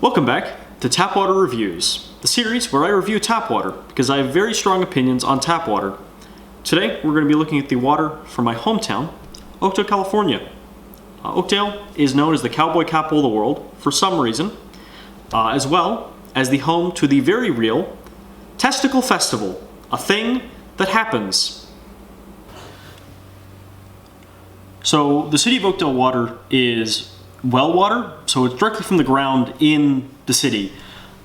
Welcome back to Tap Water Reviews, the series where I review tap water because I have very strong opinions on tap water. Today we're going to be looking at the water from my hometown, Oakdale, California. Oakdale is known as the cowboy capital of the world for some reason, as well as the home to the very real Testicle Festival, a thing that happens. So the city of Oakdale water is well water, so it's directly from the ground in the city.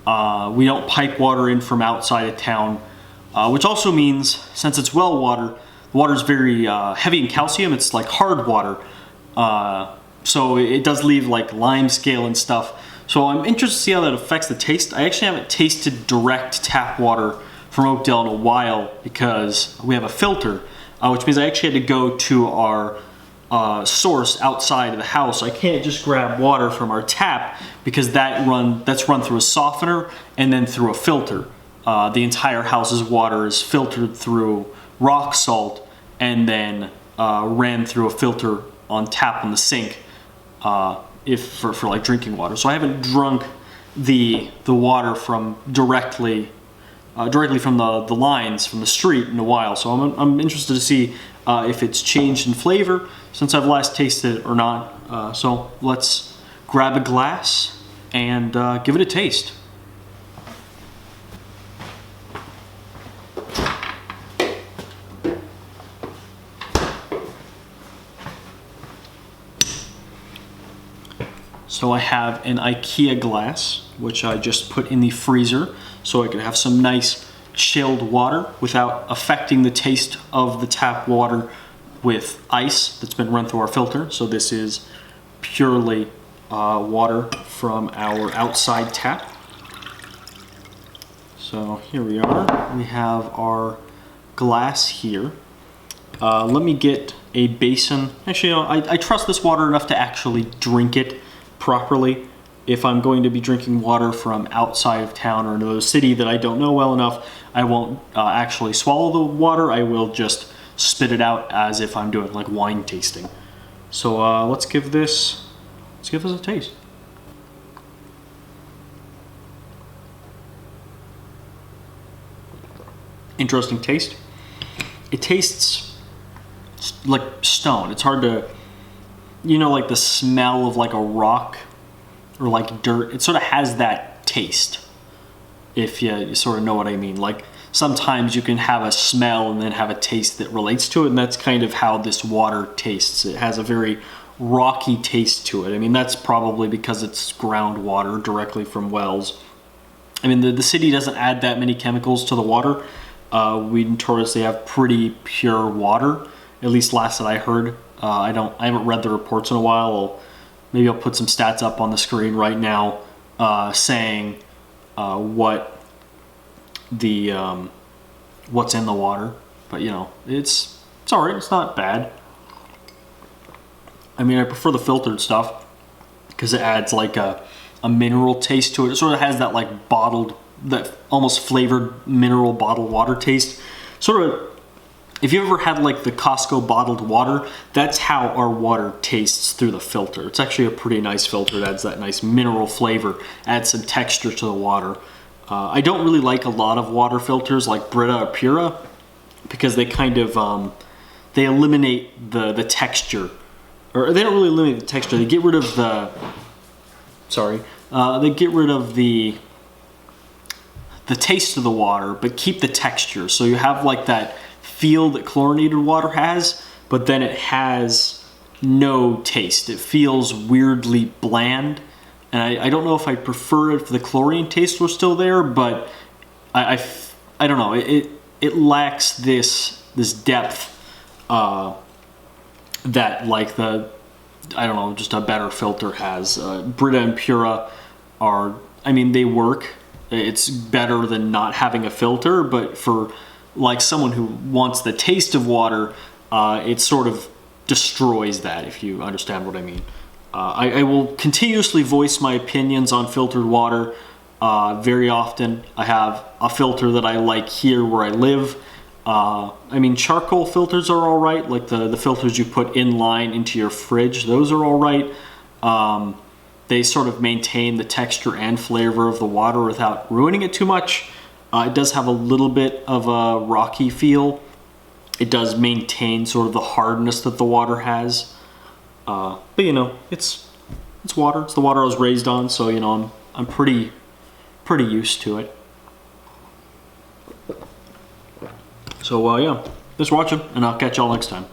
We don't pipe water in from outside of town, which also means since it's well water, the water is very heavy in calcium. It's like hard water, so it does leave like lime scale and stuff. So I'm interested to see how that affects the taste. I actually haven't tasted direct tap water from Oakdale in a while because we have a filter, which means I actually had to go to our source outside of the house. I can't just grab water from our tap because that's run through a softener and then through a filter. The entire house's water is filtered through rock salt and then ran through a filter on tap in the sink for like drinking water. So I haven't drunk the water from directly from the lines from the street in a while. So I'm interested to see if it's changed in flavor since I've last tasted it or not. So let's grab a glass and give it a taste. So I have an IKEA glass, which I just put in the freezer so I could have some nice chilled water without affecting the taste of the tap water with ice that's been run through our filter. So this is purely water from our outside tap. So here we are. We have our glass here. Let me get a basin. Actually, I trust this water enough to actually drink it properly. If I'm going to be drinking water from outside of town or another city that I don't know well enough, I won't actually swallow the water. I will just spit it out as if I'm doing like wine tasting. So let's give this a taste. Interesting taste. It tastes like stone. It's hard to, like the smell of like a rock or like dirt. It sort of has that taste, if you sort of know what I mean. Like sometimes you can have a smell and then have a taste that relates to it, and that's kind of how this water tastes. It has a very rocky taste to it. I mean, that's probably because it's groundwater directly from wells. I mean, the city doesn't add that many chemicals to the water. We notoriously have pretty pure water, at least last that I heard. I haven't read the reports in a while. Maybe I'll put some stats up on the screen right now saying what's in the water. But it's all right. It's not bad. I mean, I prefer the filtered stuff because it adds like a mineral taste to it. It sort of has that like that almost flavored mineral bottled water taste. Sort of. If you ever had like the Costco bottled water, that's how our water tastes through the filter. It's actually a pretty nice filter. It adds that nice mineral flavor, adds some texture to the water. I don't really like a lot of water filters like Brita or Pura because they kind of, they eliminate the texture. Or they don't really eliminate the texture. They get rid of the taste of the water, but keep the texture. So you have like that feel that chlorinated water has, but then it has no taste. It feels weirdly bland, and I don't know if I prefer it if the chlorine taste was still there, but I don't know. It lacks this depth that like just a better filter has. Brita and Pura they work. It's better than not having a filter, but for like someone who wants the taste of water, it sort of destroys that, if you understand what I mean. I will continuously voice my opinions on filtered water very often. I have a filter that I like here where I live. Charcoal filters are all right, like the filters you put in line into your fridge. Those are all right. they sort of maintain the texture and flavor of the water without ruining it too much. It does have a little bit of a rocky feel. It does maintain sort of the hardness that the water has. But you know, it's water. It's the water I was raised on, so you know, I'm pretty used to it. So yeah, thanks for watching, and I'll catch y'all next time.